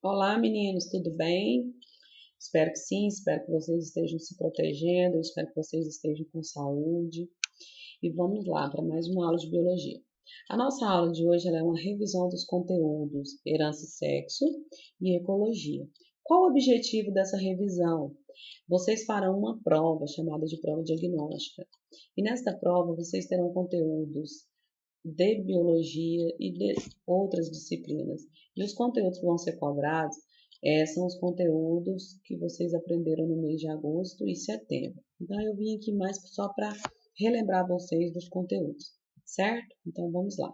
Olá, meninos, tudo bem? Espero que sim, espero que vocês estejam se protegendo, espero que vocês estejam com saúde. E vamos lá para mais uma aula de biologia. A nossa aula de hoje é uma revisão dos conteúdos herança e sexo e ecologia. Qual o objetivo dessa revisão? Vocês farão uma prova chamada de prova diagnóstica. E nesta prova vocês terão conteúdos de biologia e de outras disciplinas. E os conteúdos que vão ser cobrados são os conteúdos que vocês aprenderam no mês de agosto e setembro. Então, eu vim aqui mais só para relembrar vocês dos conteúdos, certo? Então, vamos lá.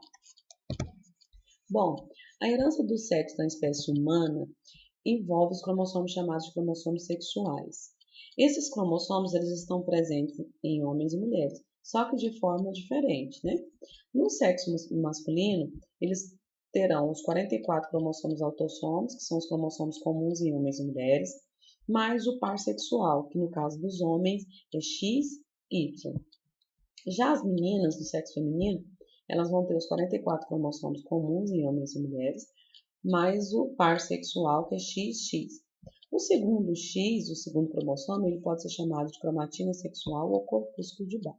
Bom, a herança do sexo da espécie humana envolve os cromossomos chamados de cromossomos sexuais. Esses cromossomos eles estão presentes em homens e mulheres, só que de forma diferente, né? No sexo masculino, eles terão os 44 cromossomos autossomos, que são os cromossomos comuns em homens e mulheres, mais o par sexual, que no caso dos homens é X, Y. Já as meninas do sexo feminino, elas vão ter os 44 cromossomos comuns em homens e mulheres, mais o par sexual, que é XX. O segundo X, o segundo cromossomo, ele pode ser chamado de cromatina sexual ou corpúsculo de Bar.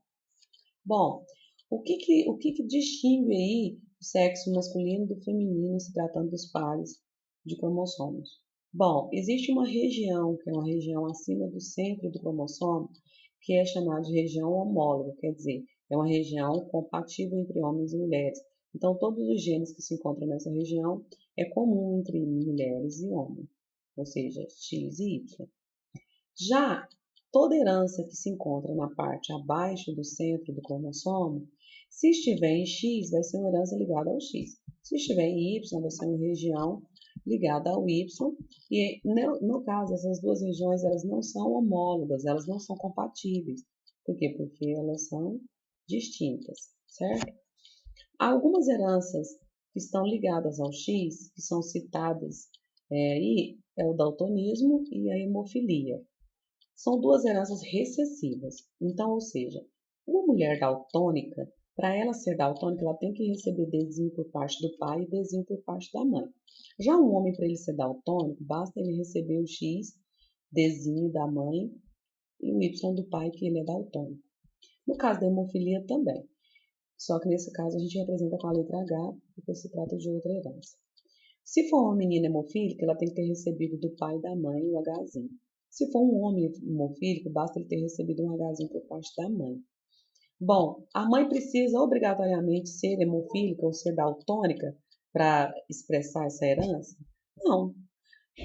Bom, o que distingue aí o sexo masculino do feminino se tratando dos pares de cromossomos? Bom, existe uma região, que é uma região acima do centro do cromossomo, que é chamada de região homóloga, quer dizer, é uma região compatível entre homens e mulheres. Então, todos os genes que se encontram nessa região é comum entre mulheres e homens, ou seja, X e Y. Já toda herança que se encontra na parte abaixo do centro do cromossomo, se estiver em X, vai ser uma herança ligada ao X. Se estiver em Y, vai ser uma região ligada ao Y. E no caso, essas duas regiões elas não são homólogas, elas não são compatíveis. Por quê? Porque elas são distintas, certo? Há algumas heranças que estão ligadas ao X, que são citadas aí, é o daltonismo e a hemofilia. São duas heranças recessivas. Então, ou seja, uma mulher daltônica, para ela ser daltônica, ela tem que receber desenho por parte do pai e desenho por parte da mãe. Já um homem, para ele ser daltônico, basta ele receber o X, desenho da mãe, e o Y do pai, que ele é daltônico. No caso da hemofilia também. Só que nesse caso a gente representa com a letra H, porque se trata de outra herança. Se for uma menina hemofílica, ela tem que ter recebido do pai e da mãe o Hzinho. Se for um homem hemofílico, basta ele ter recebido um Hzinho por parte da mãe. Bom, a mãe precisa obrigatoriamente ser hemofílica ou ser daltônica para expressar essa herança? Não.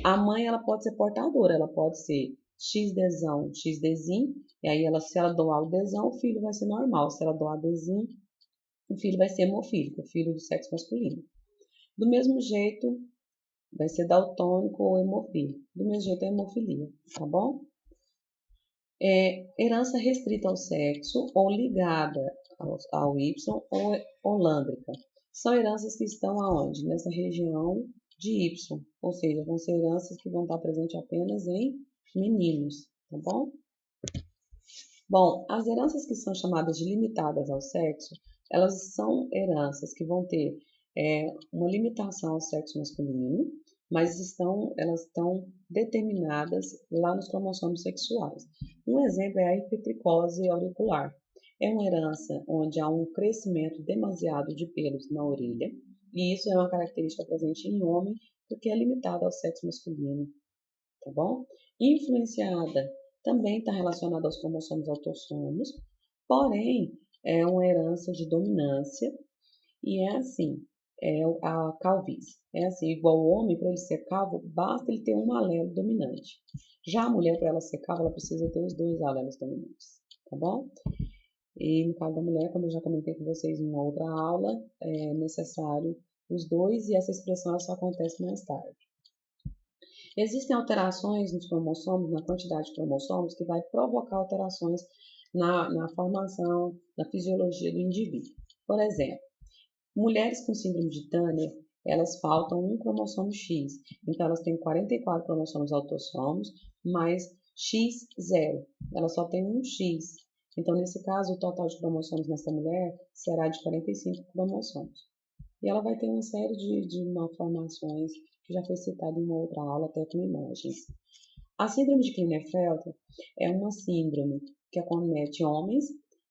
A mãe ela pode ser portadora, ela pode ser XDzão, XDzinho, e aí se ela doar o Dzão, o filho vai ser normal. Se ela doar Dzinho, o filho vai ser hemofílico, o filho do sexo masculino. Do mesmo jeito, vai ser daltônico ou hemofílico. Do mesmo jeito, é hemofilia, tá bom? Herança restrita ao sexo ou ligada ao Y ou holândrica. São heranças que estão aonde? Nessa região de Y, ou seja, vão ser heranças que vão estar presentes apenas em meninos, tá bom? Bom, as heranças que são chamadas de limitadas ao sexo, elas são heranças que vão ter uma limitação ao sexo masculino, mas elas estão determinadas lá nos cromossomos sexuais. Um exemplo é a hipertricose auricular. É uma herança onde há um crescimento demasiado de pelos na orelha, e isso é uma característica presente em homem, porque é limitada ao sexo masculino, tá bom? Influenciada também está relacionada aos cromossomos autossomos, porém é uma herança de dominância e é assim, a calvície. É assim, igual o homem, para ele ser calvo, basta ele ter um alelo dominante. Já a mulher, para ela ser calva, ela precisa ter os dois alelos dominantes, tá bom? E no caso da mulher, como eu já comentei com vocês em uma outra aula, é necessário os dois e essa expressão só acontece mais tarde. Existem alterações nos cromossomos, na quantidade de cromossomos, que vai provocar alterações na formação, na fisiologia do indivíduo. Por exemplo, mulheres com síndrome de Turner, elas faltam um cromossomo X, então elas têm 44 cromossomos autossomos, mais X0, ela só tem um X. Então, nesse caso, o total de cromossomos nessa mulher será de 45 cromossomos. E ela vai ter uma série de malformações que já foi citado em uma outra aula, até com imagens. A síndrome de Klinefelter é uma síndrome que acomete homens,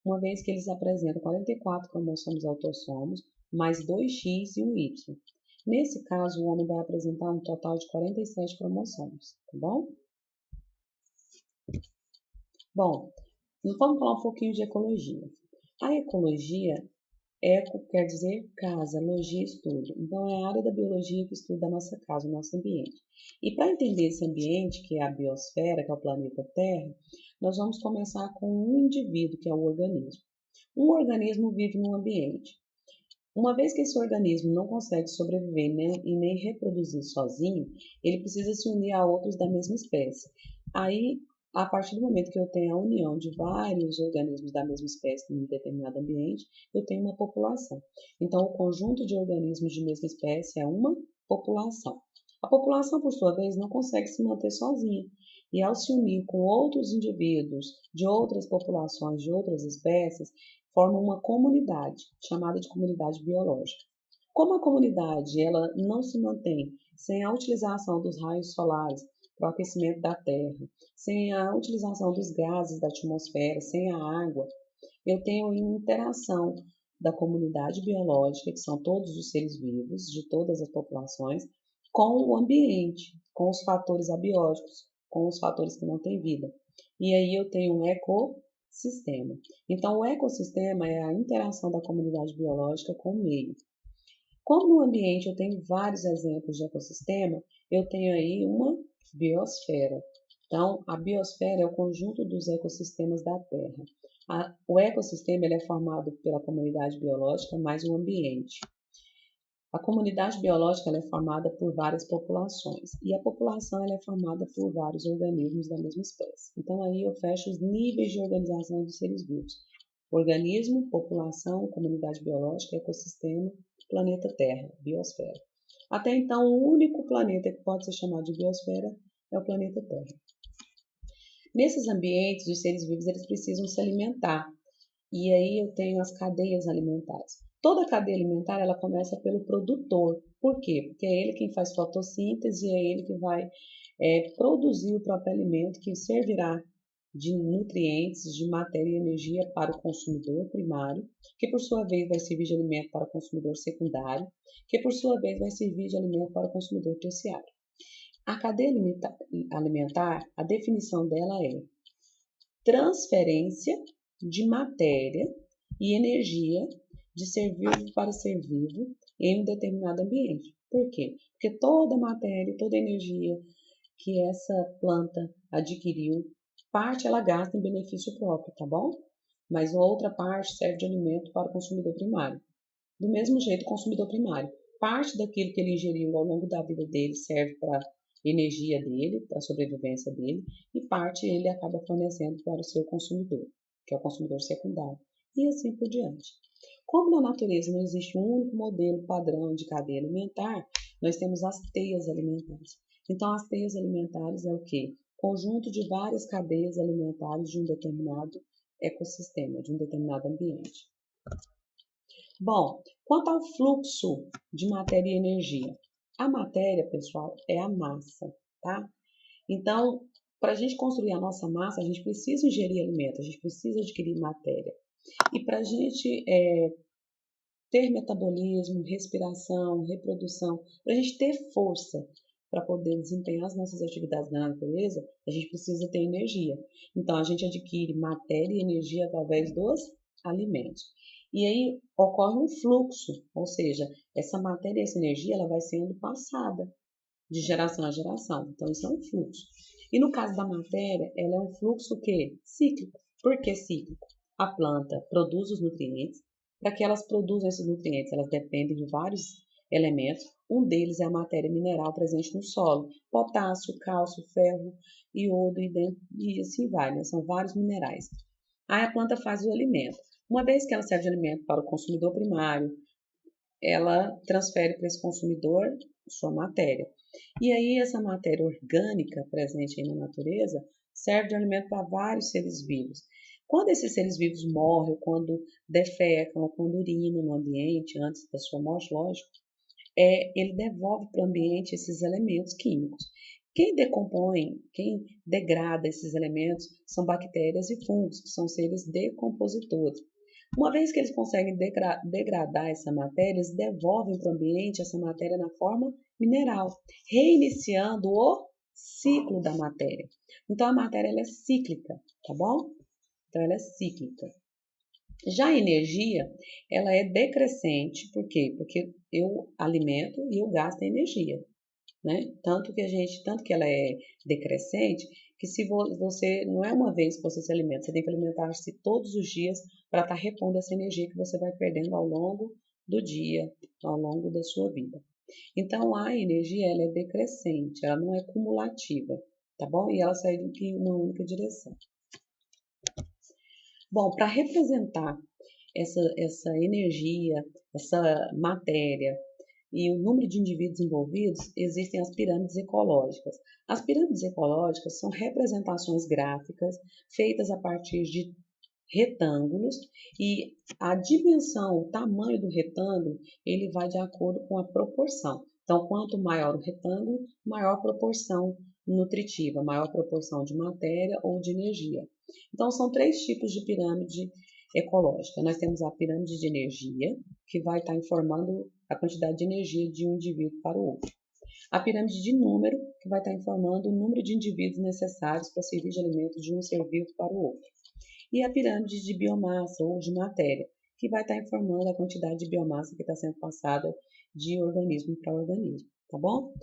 uma vez que eles apresentam 44 cromossomos autossomos, mais 2X e um Y. Nesse caso, o homem vai apresentar um total de 47 cromossomos, tá bom? Bom, vamos falar um pouquinho de ecologia. A ecologia, eco quer dizer casa, logia, estudo. Então, é a área da biologia que estuda a nossa casa, o nosso ambiente. E para entender esse ambiente, que é a biosfera, que é o planeta Terra, nós vamos começar com um indivíduo, que é o organismo. Um organismo vive num ambiente. Uma vez que esse organismo não consegue sobreviver, né, e nem reproduzir sozinho, ele precisa se unir a outros da mesma espécie. Aí, a partir do momento que eu tenho a união de vários organismos da mesma espécie em um determinado ambiente, eu tenho uma população. Então, o conjunto de organismos de mesma espécie é uma população. A população, por sua vez, não consegue se manter sozinha. E ao se unir com outros indivíduos de outras populações, de outras espécies, forma uma comunidade, chamada de comunidade biológica. Como a comunidade ela não se mantém sem a utilização dos raios solares para o aquecimento da Terra, sem a utilização dos gases da atmosfera, sem a água, eu tenho uma interação da comunidade biológica, que são todos os seres vivos, de todas as populações, com o ambiente, com os fatores abióticos, com os fatores que não têm vida. E aí eu tenho um ecossistema. Então, o ecossistema é a interação da comunidade biológica com o meio. Como no ambiente eu tenho vários exemplos de ecossistema, eu tenho aí uma biosfera. Então, a biosfera é o conjunto dos ecossistemas da Terra. O ecossistema ele é formado pela comunidade biológica mais o ambiente. A comunidade biológica ela é formada por várias populações e a população ela é formada por vários organismos da mesma espécie. Então aí eu fecho os níveis de organização dos seres vivos: organismo, população, comunidade biológica, ecossistema, planeta Terra, biosfera. Até então, o único planeta que pode ser chamado de biosfera é o planeta Terra. Nesses ambientes, os seres vivos eles precisam se alimentar. E aí eu tenho as cadeias alimentares. Toda a cadeia alimentar ela começa pelo produtor. Por quê? Porque é ele quem faz fotossíntese e é ele que vai produzir o próprio alimento que servirá de nutrientes, de matéria e energia para o consumidor primário, que por sua vez vai servir de alimento para o consumidor secundário, que por sua vez vai servir de alimento para o consumidor terciário. A cadeia alimentar, a definição dela é transferência de matéria e energia de ser vivo para ser vivo em um determinado ambiente. Por quê? Porque toda matéria, toda energia que essa planta adquiriu, parte ela gasta em benefício próprio, tá bom? Mas outra parte serve de alimento para o consumidor primário. Do mesmo jeito, o consumidor primário, parte daquilo que ele ingeriu ao longo da vida dele serve para energia dele, para a sobrevivência dele, e parte ele acaba fornecendo para o seu consumidor, que é o consumidor secundário, e assim por diante. Como na natureza não existe um único modelo padrão de cadeia alimentar, nós temos as teias alimentares. Então, as teias alimentares é o quê? Conjunto de várias cadeias alimentares de um determinado ecossistema, de um determinado ambiente. Bom, quanto ao fluxo de matéria e energia, a matéria, pessoal, é a massa, tá? Então, para a gente construir a nossa massa, a gente precisa ingerir alimento, a gente precisa adquirir matéria. E para a gente ter metabolismo, respiração, reprodução, para a gente ter força para poder desempenhar as nossas atividades na natureza, a gente precisa ter energia. Então, a gente adquire matéria e energia através dos alimentos. E aí ocorre um fluxo, ou seja, essa matéria e essa energia ela vai sendo passada de geração a geração. Então, isso é um fluxo. E no caso da matéria, ela é um fluxo que cíclico. Por que cíclico? A planta produz os nutrientes. Para que elas produzam esses nutrientes, elas dependem de vários elementos. Um deles é a matéria mineral presente no solo: potássio, cálcio, ferro, iodo e assim vai, né? São vários minerais. Aí a planta faz o alimento. Uma vez que ela serve de alimento para o consumidor primário, ela transfere para esse consumidor sua matéria. E aí essa matéria orgânica presente aí na natureza serve de alimento para vários seres vivos. Quando esses seres vivos morrem, quando defecam, ou quando urinam no ambiente antes da sua morte, lógico, ele devolve para o ambiente esses elementos químicos. Quem decompõe, quem degrada esses elementos são bactérias e fungos, que são seres decompositores. Uma vez que eles conseguem degradar essa matéria, eles devolvem para o ambiente essa matéria na forma mineral, reiniciando o ciclo da matéria. Então a matéria ela é cíclica, tá bom? Então ela é cíclica. Já a energia, ela é decrescente, por quê? Porque eu alimento e eu gasto energia, né? Tanto que ela é decrescente, que se você, não é uma vez que você se alimenta, você tem que alimentar-se todos os dias para estar repondo essa energia que você vai perdendo ao longo do dia, ao longo da sua vida. Então, a energia, ela é decrescente, ela não é cumulativa, tá bom? E ela sai em uma única direção. Bom, para representar essa energia, essa matéria e o número de indivíduos envolvidos, existem as pirâmides ecológicas. As pirâmides ecológicas são representações gráficas feitas a partir de retângulos e a dimensão, o tamanho do retângulo, ele vai de acordo com a proporção. Então, quanto maior o retângulo, maior proporção nutritiva, maior proporção de matéria ou de energia. Então, são três tipos de pirâmide ecológica. Nós temos a pirâmide de energia, que vai estar informando a quantidade de energia de um indivíduo para o outro. A pirâmide de número, que vai estar informando o número de indivíduos necessários para servir de alimento de um ser vivo para o outro. E a pirâmide de biomassa ou de matéria, que vai estar informando a quantidade de biomassa que está sendo passada de organismo para organismo, tá bom?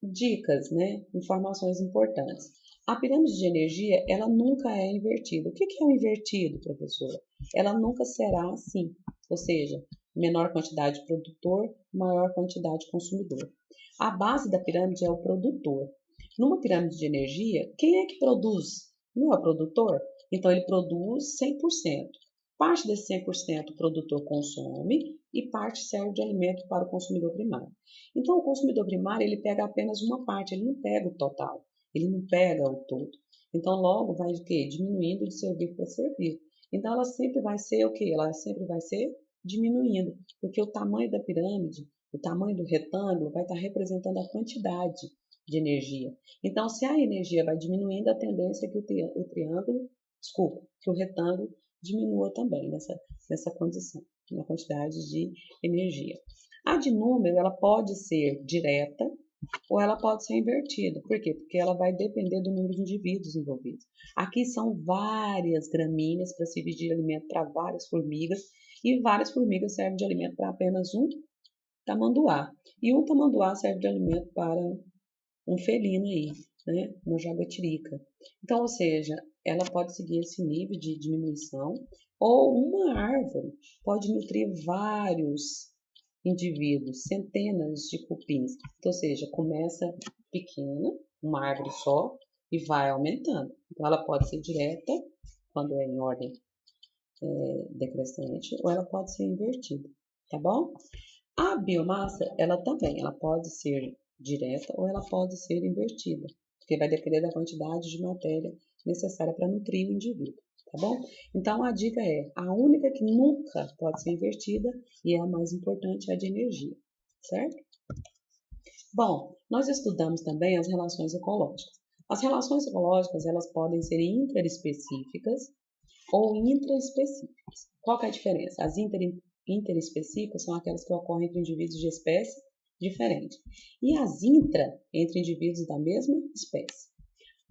Dicas, né? Informações importantes. A pirâmide de energia, ela nunca é invertida. O que é um invertido, professora? Ela nunca será assim, ou seja, menor quantidade produtor, maior quantidade consumidor. A base da pirâmide é o produtor. Numa pirâmide de energia, quem é que produz? Não é o produtor? Então, ele produz 100%. Parte desse 100% o produtor consome e parte serve de alimento para o consumidor primário. Então, o consumidor primário, ele pega apenas uma parte, ele não pega o total, ele não pega o todo. Então, logo vai o quê? Diminuindo de servir para servir. Então, ela sempre vai ser o quê? Ela sempre vai ser diminuindo, porque o tamanho da pirâmide, o tamanho do retângulo vai estar representando a quantidade de energia. Então, se a energia vai diminuindo, a tendência é que que o retângulo diminua também nessa condição, na quantidade de energia. A de número, ela pode ser direta ou ela pode ser invertida. Por quê? Porque ela vai depender do número de indivíduos envolvidos. Aqui são várias gramíneas para servir de alimento para várias formigas e várias formigas servem de alimento para apenas um tamanduá. E um tamanduá serve de alimento para um felino aí, né? Uma jaguatirica. Então, ou seja, ela pode seguir esse nível de diminuição, ou uma árvore pode nutrir vários indivíduos, centenas de cupins. Então, ou seja, começa pequena, uma árvore só, e vai aumentando. Então, ela pode ser direta, quando é em ordem decrescente, ou ela pode ser invertida, tá bom? A biomassa, ela pode ser direta ou ela pode ser invertida, porque vai depender da quantidade de matéria necessária para nutrir o indivíduo, tá bom? Então, a dica é, a única que nunca pode ser invertida e é a mais importante é a de energia, certo? Bom, nós estudamos também as relações ecológicas. As relações ecológicas, elas podem ser interespecíficas ou intraespecíficas. Qual que é a diferença? As interespecíficas são aquelas que ocorrem entre indivíduos de espécie diferente. E as intra, entre indivíduos da mesma espécie.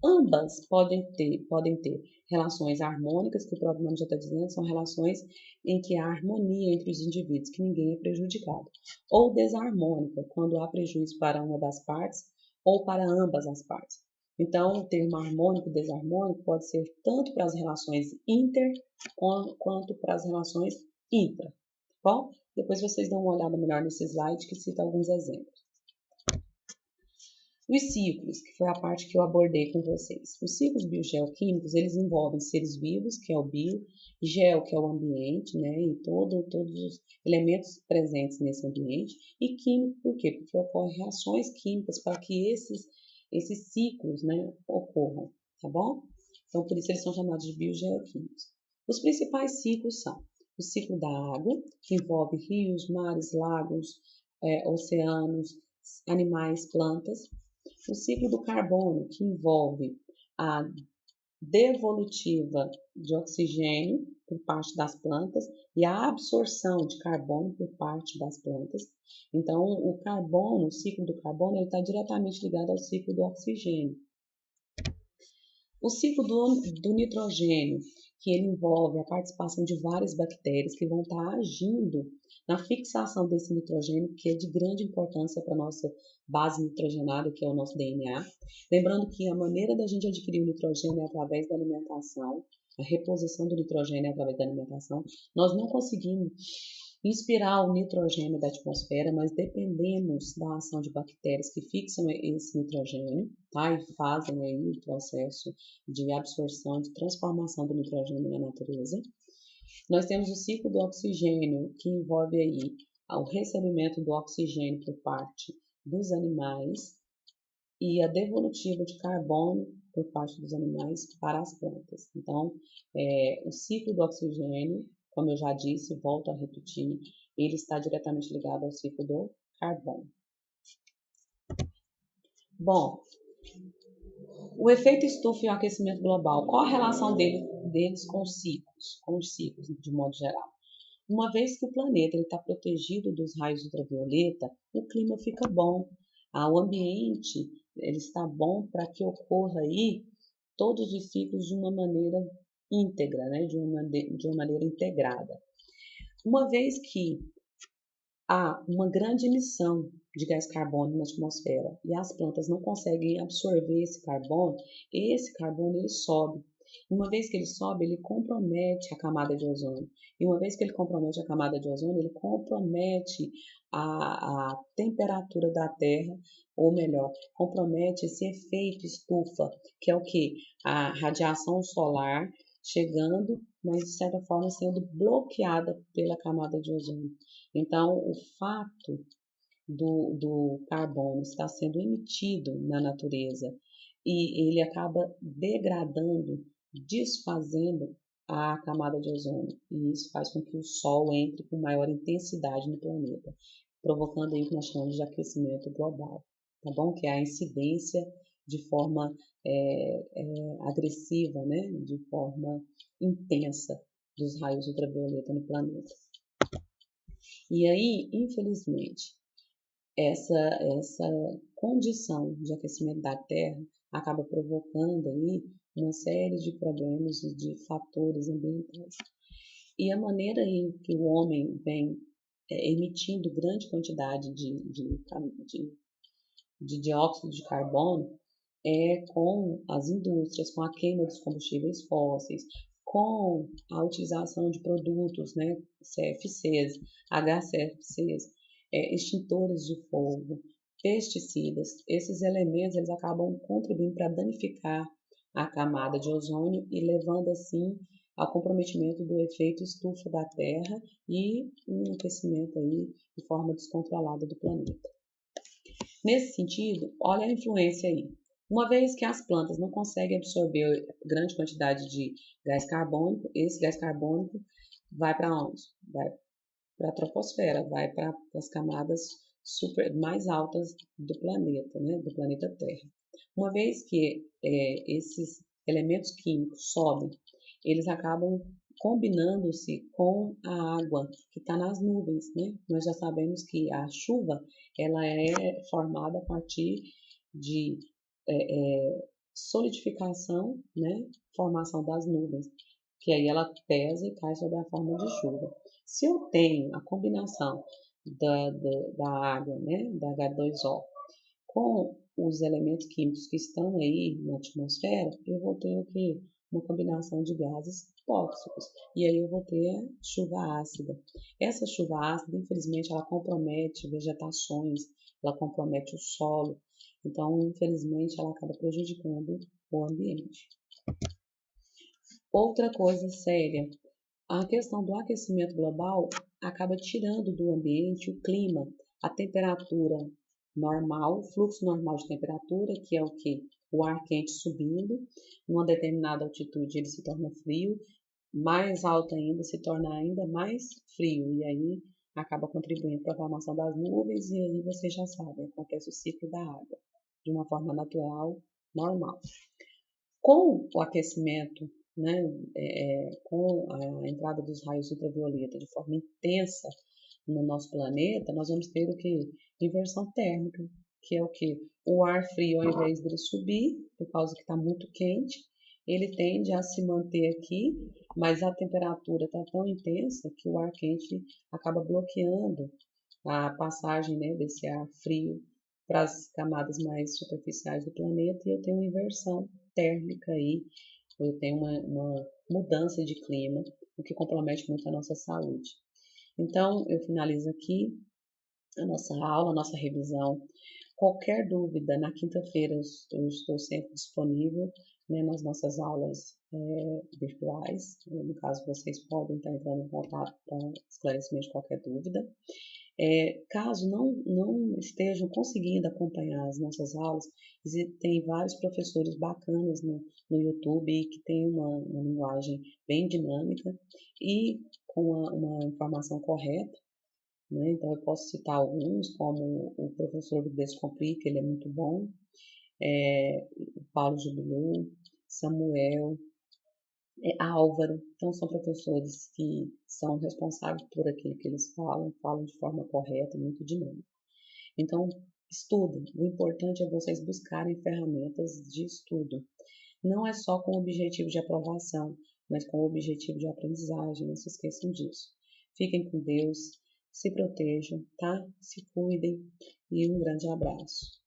Ambas podem ter relações harmônicas, que o próprio nome já está dizendo, são relações em que há harmonia entre os indivíduos, que ninguém é prejudicado. Ou desarmônica, quando há prejuízo para uma das partes ou para ambas as partes. Então, o termo harmônico e desarmônico pode ser tanto para as relações inter quanto para as relações intra. Bom, depois vocês dão uma olhada melhor nesse slide que cita alguns exemplos. Os ciclos, que foi a parte que eu abordei com vocês. Os ciclos biogeoquímicos, eles envolvem seres vivos, que é o bio, geo, que é o ambiente, né, e todos os elementos presentes nesse ambiente, e químico, por quê? Porque ocorrem reações químicas para que esses ciclos, né, ocorram, tá bom? Então, por isso eles são chamados de biogeoquímicos. Os principais ciclos são o ciclo da água, que envolve rios, mares, lagos, oceanos, animais, plantas. O ciclo do carbono, que envolve a devolutiva de oxigênio por parte das plantas e a absorção de carbono por parte das plantas. Então, o ciclo do carbono, está diretamente ligado ao ciclo do oxigênio. O ciclo do nitrogênio, que ele envolve a participação de várias bactérias que vão estar agindo na fixação desse nitrogênio, que é de grande importância para a nossa base nitrogenada, que é o nosso DNA. Lembrando que a maneira da gente adquirir o nitrogênio é através da alimentação, a reposição do nitrogênio é através da alimentação. Nós não conseguimos inspirar o nitrogênio da atmosfera, nós dependemos da ação de bactérias que fixam esse nitrogênio, tá? E fazem aí o processo de absorção, de transformação do nitrogênio na natureza. Nós temos o ciclo do oxigênio, que envolve aí o recebimento do oxigênio por parte dos animais e a devolutiva de carbono por parte dos animais para as plantas. Então, o ciclo do oxigênio, como eu já disse, volto a repetir, ele está diretamente ligado ao ciclo do carbono. Bom, o efeito estufa e o aquecimento global, qual a relação deles com os ciclos, de modo geral? Uma vez que o planeta está protegido dos raios ultravioleta, o clima fica bom, o ambiente ele está bom para que ocorra aí todos os ciclos de uma maneira íntegra, né? de uma maneira integrada. Uma vez que há uma grande emissão de gás carbônico na atmosfera e as plantas não conseguem absorver esse carbono ele sobe. Uma vez que ele sobe, ele compromete a camada de ozônio. E uma vez que ele compromete a camada de ozônio, ele compromete a temperatura da Terra, ou melhor, compromete esse efeito estufa, que é o que? A radiação solar chegando, mas de certa forma sendo bloqueada pela camada de ozônio. Então, o fato do carbono estar sendo emitido na natureza e ele acaba degradando, desfazendo a camada de ozônio. E isso faz com que o Sol entre com maior intensidade no planeta, provocando aí o que nós chamamos de aquecimento global, tá bom? Que é a incidência de forma agressiva, né? De forma intensa dos raios ultravioleta no planeta. E aí, infelizmente, essa condição de aquecimento da Terra acaba provocando aí uma série de problemas de fatores ambientais. E a maneira em que o homem vem emitindo grande quantidade de dióxido de carbono é com as indústrias, com a queima dos combustíveis fósseis, com a utilização de produtos, né, CFCs, HCFCs, extintores de fogo, pesticidas. Esses elementos eles acabam contribuindo para danificar a camada de ozônio e levando assim ao comprometimento do efeito estufa da Terra e um aquecimento aí de forma descontrolada do planeta. Nesse sentido, olha a influência aí. Uma vez que as plantas não conseguem absorver grande quantidade de gás carbônico, esse gás carbônico vai para onde? Vai para a troposfera, vai para as camadas mais altas do planeta, né? Do planeta Terra. Uma vez que esses elementos químicos sobem, eles acabam combinando-se com a água que está nas nuvens, né? Nós já sabemos que a chuva ela é formada a partir de solidificação, né? Formação das nuvens, que aí ela pesa e cai sob a forma de chuva. Se eu tenho a combinação da água, né? Da H2O, com os elementos químicos que estão aí na atmosfera, eu vou ter o quê? Uma combinação de gases tóxicos. E aí eu vou ter a chuva ácida. Essa chuva ácida, infelizmente, ela compromete vegetações, ela compromete o solo. Então, infelizmente, ela acaba prejudicando o ambiente. Outra coisa séria, a questão do aquecimento global acaba tirando do ambiente o clima, a temperatura normal, o fluxo normal de temperatura, que é o que? o ar quente subindo, numa determinada altitude ele se torna frio, mais alto ainda se torna ainda mais frio, e aí acaba contribuindo para a formação das nuvens, e aí você já sabe, acontece o ciclo da água, de uma forma natural, normal. Com o aquecimento, né, com a entrada dos raios ultravioleta de forma intensa no nosso planeta, nós vamos ter o que? Inversão térmica, que é o que? O ar frio, ao invés dele subir, por causa que está muito quente, ele tende a se manter aqui, mas a temperatura está tão intensa que o ar quente acaba bloqueando a passagem, né, desse ar frio para as camadas mais superficiais do planeta, e eu tenho uma inversão térmica aí, eu tenho uma mudança de clima, o que compromete muito a nossa saúde. Então, eu finalizo aqui a nossa aula, a nossa revisão. Qualquer dúvida, na quinta-feira eu estou sempre disponível, né, nas nossas aulas virtuais. No caso, vocês podem estar entrando em contato para esclarecimento de qualquer dúvida. Caso não estejam conseguindo acompanhar as nossas aulas, tem vários professores bacanas no YouTube que tem uma linguagem bem dinâmica e com uma informação correta, né? Então, eu posso citar alguns, como o professor do Descomplica, ele é muito bom, o Paulo Jubilu, Samuel, Álvaro. Então, são professores que são responsáveis por aquilo que eles falam de forma correta, muito dinâmica. Então, estudem. O importante é vocês buscarem ferramentas de estudo. Não é só com o objetivo de aprovação, mas com o objetivo de aprendizagem. Não se esqueçam disso. Fiquem com Deus, se protejam, tá? Se cuidem e um grande abraço.